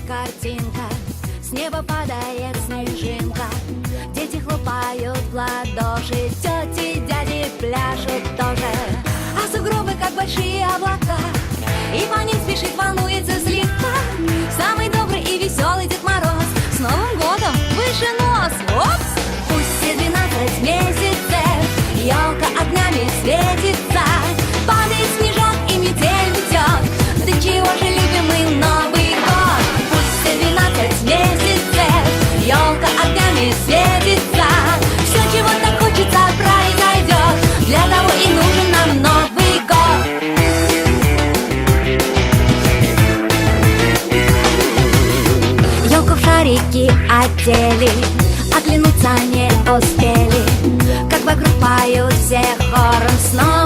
картинка, с неба падает снежинка, дети хлопают в ладоши, тети, дяди пляшут тоже. А сугробы, как большие облака, и по ним спешит, волнуется слегка самый добрый и веселый Дед Мороз. С Новым годом выше нос! Опс! Пусть все 12 месяцев елка огнями светится, падает снежок и метель метет. Да чего же любим мы Новый год? Пусть все 12 месяцев елка огнями светится, все, чего так хочется, произойдет. Для того и нужен нам Новый год. Елку в шарики одели, оглянуться не успели, как вокруг поют все хором снова.